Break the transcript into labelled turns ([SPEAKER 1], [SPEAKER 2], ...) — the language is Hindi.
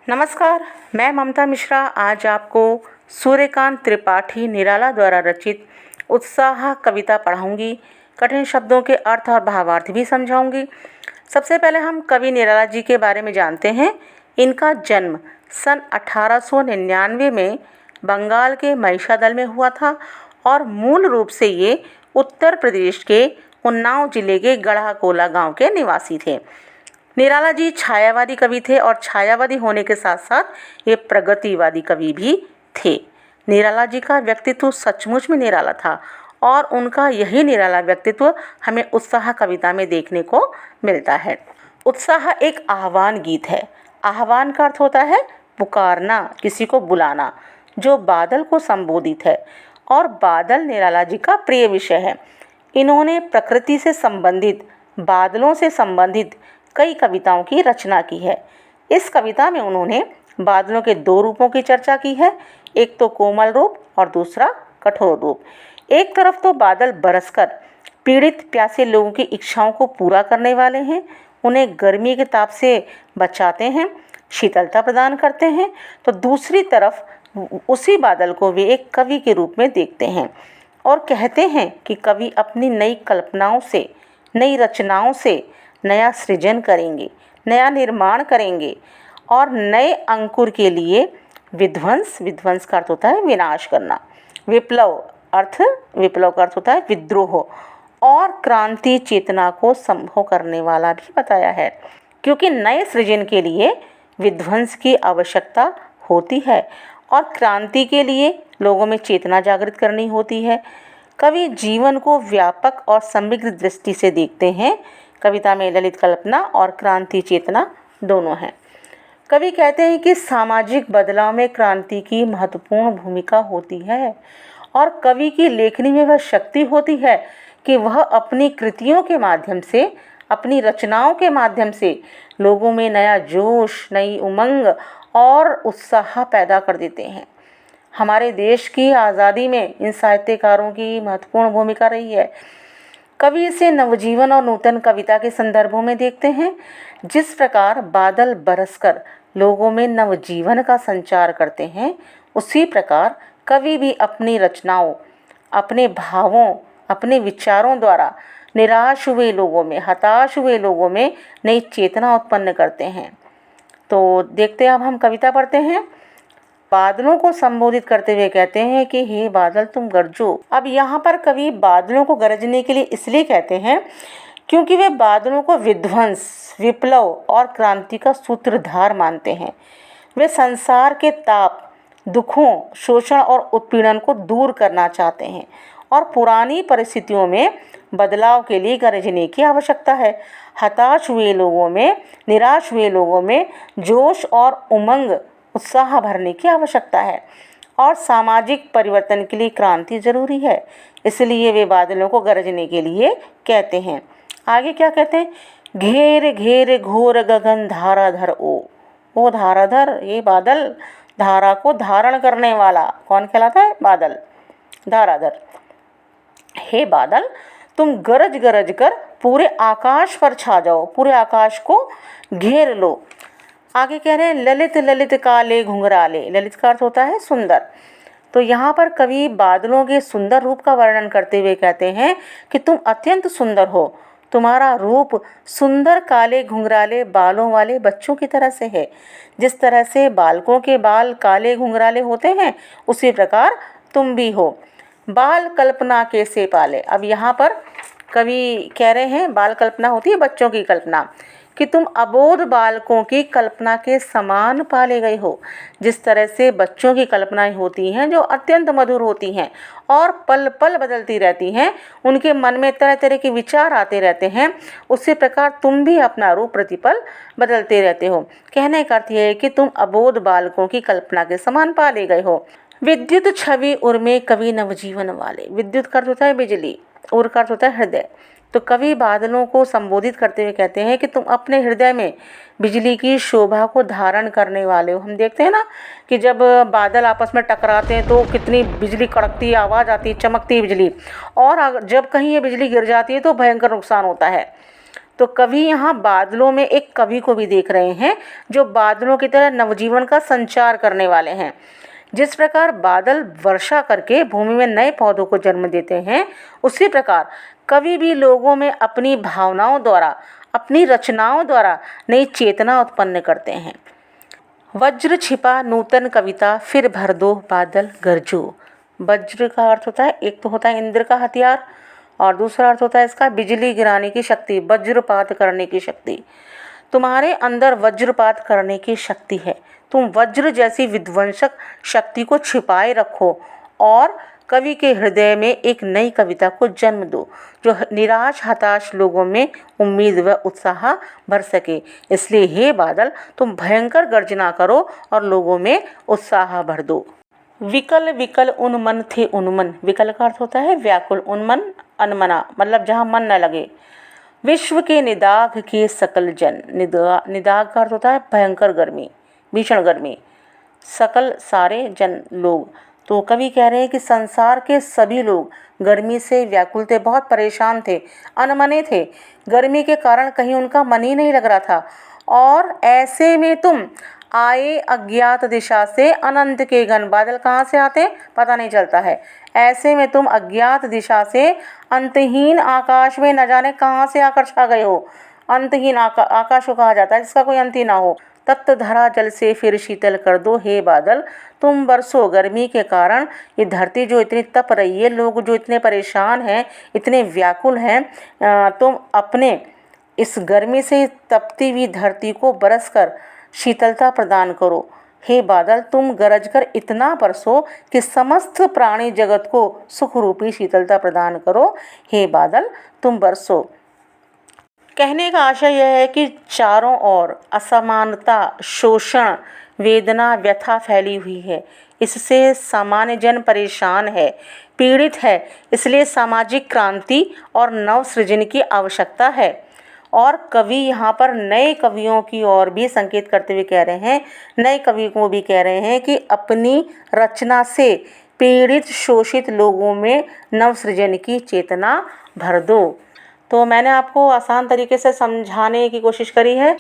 [SPEAKER 1] नमस्कार, मैं ममता मिश्रा आज आपको सूर्यकांत त्रिपाठी निराला द्वारा रचित उत्साह कविता पढ़ाऊंगी। कठिन शब्दों के अर्थ और भावार्थ भी समझाऊंगी। सबसे पहले हम कवि निराला जी के बारे में जानते हैं। इनका जन्म सन 1899 में बंगाल के महिषादल में हुआ था और मूल रूप से ये उत्तर प्रदेश के उन्नाव जिले के गढ़ाकोला गांव के निवासी थे। निराला जी छायावादी कवि थे और छायावादी होने के साथ साथ ये प्रगतिवादी कवि भी थे। निराला जी का व्यक्तित्व सचमुच में निराला था और उनका यही निराला व्यक्तित्व हमें उत्साह कविता में देखने को मिलता है। उत्साह एक आह्वान गीत है। आह्वान का अर्थ होता है पुकारना, किसी को बुलाना, जो बादल को संबोधित है और बादल निराला जी का प्रिय विषय है। इन्होंने प्रकृति से संबंधित, बादलों से संबंधित कई कविताओं की रचना की है। इस कविता में उन्होंने बादलों के दो रूपों की चर्चा की है, एक तो कोमल रूप और दूसरा कठोर रूप। एक तरफ तो बादल बरसकर पीड़ित प्यासे लोगों की इच्छाओं को पूरा करने वाले हैं, उन्हें गर्मी के ताप से बचाते हैं, शीतलता प्रदान करते हैं, तो दूसरी तरफ उसी बादल को वे एक कवि के रूप में देखते हैं और कहते हैं कि कवि अपनी नई कल्पनाओं से, नई रचनाओं से नया सृजन करेंगे, नया निर्माण करेंगे और नए अंकुर के लिए विध्वंस का अर्थ होता है विनाश करना, विप्लव का अर्थ होता है विद्रोह और क्रांति चेतना को संभव करने वाला भी बताया है। क्योंकि नए सृजन के लिए विध्वंस की आवश्यकता होती है और क्रांति के लिए लोगों में चेतना जागृत करनी होती है। कवि जीवन को व्यापक और समग्र दृष्टि से देखते हैं। कविता में ललित कल्पना और क्रांति चेतना दोनों हैं। कवि कहते हैं कि सामाजिक बदलाव में क्रांति की महत्वपूर्ण भूमिका होती है और कवि की लेखनी में वह शक्ति होती है कि वह अपनी कृतियों के माध्यम से, अपनी रचनाओं के माध्यम से लोगों में नया जोश, नई उमंग और उत्साह पैदा कर देते हैं। हमारे देश की आज़ादी में इन साहित्यकारों की महत्वपूर्ण भूमिका रही है। कवि इसे नवजीवन और नूतन कविता के संदर्भों में देखते हैं। जिस प्रकार बादल बरसकर लोगों में नवजीवन का संचार करते हैं, उसी प्रकार कवि भी अपनी रचनाओं, अपने भावों, अपने विचारों द्वारा निराश हुए लोगों में, हताश हुए लोगों में नई चेतना उत्पन्न करते हैं। तो देखते हैं, अब हम कविता पढ़ते हैं। बादलों को संबोधित करते हुए कहते हैं कि हे बादल तुम गरजो। अब यहाँ पर कवि बादलों को गरजने के लिए इसलिए कहते हैं क्योंकि वे बादलों को विध्वंस, विप्लव और क्रांति का सूत्रधार मानते हैं। वे संसार के ताप, दुखों, शोषण और उत्पीड़न को दूर करना चाहते हैं और पुरानी परिस्थितियों में बदलाव के लिए गरजने की आवश्यकता है। हताश हुए लोगों में, निराश हुए लोगों में जोश और उमंग, उत्साह भरने की आवश्यकता है और सामाजिक परिवर्तन के लिए क्रांति जरूरी है। इसलिए वे बादलों को गरजने के लिए कहते हैं। आगे क्या कहते हैं? घेर घेर घोर गगन धाराधर ओ धाराधर, ये बादल, धारा को धारण करने वाला कौन कहलाता है? बादल, धाराधर। हे बादल तुम गरज गरज कर पूरे आकाश पर छा जाओ, पूरे आकाश को घेर लो। आगे कह रहे हैं ललित ललित काले घुंघराले। ललित का अर्थ होता है सुंदर। तो यहाँ पर कवि बादलों के सुंदर रूप का वर्णन करते हुए कहते हैं कि तुम अत्यंत सुंदर हो। तुम्हारा रूप सुंदर काले घुंघराले बालों वाले बच्चों की तरह से है। जिस तरह से बालकों के बाल काले घुंघराले होते हैं, उसी प्रकार तुम भी हो। बाल कल्पना कैसे पाले। अब यहाँ पर कवि कह रहे हैं बाल कल्पना होती है बच्चों की कल्पना, कि तुम अबोध बालकों की कल्पना के समान पाले गए हो। जिस तरह से बच्चों की कल्पनाएं होती हैं जो अत्यंत मधुर होती हैं और पल पल बदलती रहती हैं, उनके मन में तरह तरह के विचार आते रहते हैं, उसी प्रकार तुम भी अपना रूप प्रतिपल बदलते रहते हो। कहने का अर्थ यह है कि तुम अबोध बालकों की कल्पना के समान पाले गए हो। विद्युत छवि उर्मे कवि नवजीवन वाले। विद्युत का अर्थ होता है बिजली, उर का अर्थ होता है हृदय। तो कवि बादलों को संबोधित करते हुए कहते हैं कि तुम अपने हृदय में बिजली की शोभा को धारण करने वाले हो। हम देखते हैं ना कि जब बादल आपस में टकराते हैं तो कितनी बिजली कड़कती है, आवाज़ आती है, चमकती है बिजली, और जब कहीं ये बिजली गिर जाती है तो भयंकर नुकसान होता है। तो कवि यहाँ बादलों में एक कवि को भी देख रहे हैं जो बादलों की तरह नवजीवन का संचार करने वाले हैं। जिस प्रकार बादल वर्षा करके भूमि में नए पौधों को जन्म देते हैं, उसी प्रकार कवि भी लोगों में अपनी भावनाओं द्वारा, अपनी रचनाओं द्वारा नई चेतना उत्पन्न करते हैं। वज्र छिपा नूतन कविता, फिर भर दो बादल गरजो। वज्र का अर्थ होता है, एक तो होता है इंद्र का हथियार और दूसरा अर्थ होता है इसका बिजली गिराने की शक्ति, वज्रपात करने की शक्ति। तुम्हारे अंदर वज्रपात करने की शक्ति है। तुम वज्र जैसी विध्वंसक शक्ति को छिपाए रखो और कवि के हृदय में एक नई कविता को जन्म दो जो निराश हताश लोगों में उम्मीद व उत्साह भर सके। इसलिए हे बादल, तुम भयंकर गर्जना करो और लोगों में उत्साह भर दो। विकल विकल उन्मन थे उन्मन। विकल का अर्थ होता है व्याकुल, उन्मन अनमना, मतलब जहाँ मन न लगे। विश्व के निदाघ के सकल जन। निदाघ का अर्थ होता है भयंकर गर्मी, भीषण गर्मी। सकल सारे जन लोग, तो कवि कह रहे हैं कि संसार के सभी लोग गर्मी से व्याकुल थे, बहुत परेशान थे, अनमने थे। गर्मी के कारण कहीं उनका मन ही नहीं लग रहा था। और ऐसे में तुम आए अज्ञात दिशा से अनंत के घन। बादल कहाँ से आते पता नहीं चलता है। ऐसे में तुम अज्ञात दिशा से अंतहीन आकाश में न जाने कहाँ से आकर छा गए हो। अंतहीन आकाश को कहा जाता है जिसका कोई अंत ही ना हो। तप्त धरा जल से फिर शीतल कर दो हे बादल, तुम बरसो। गर्मी के कारण ये धरती जो इतनी तप रही है, लोग जो इतने परेशान हैं, इतने व्याकुल हैं, तुम अपने इस गर्मी से तपती हुई धरती को बरस कर शीतलता प्रदान करो। हे बादल, तुम गरज कर इतना बरसो कि समस्त प्राणी जगत को सुख रूपी शीतलता प्रदान करो। हे बादल, तुम बरसो। कहने का आशय यह है कि चारों ओर असमानता, शोषण, वेदना, व्यथा फैली हुई है। इससे सामान्य जन परेशान है, पीड़ित है। इसलिए सामाजिक क्रांति और नव सृजन की आवश्यकता है। और कवि यहाँ पर नए कवियों की ओर भी संकेत करते हुए कह रहे हैं, नए कवि को भी कह रहे हैं कि अपनी रचना से पीड़ित शोषित लोगों में नव सृजन की चेतना भर दो। तो मैंने आपको आसान तरीके से समझाने की कोशिश करी है।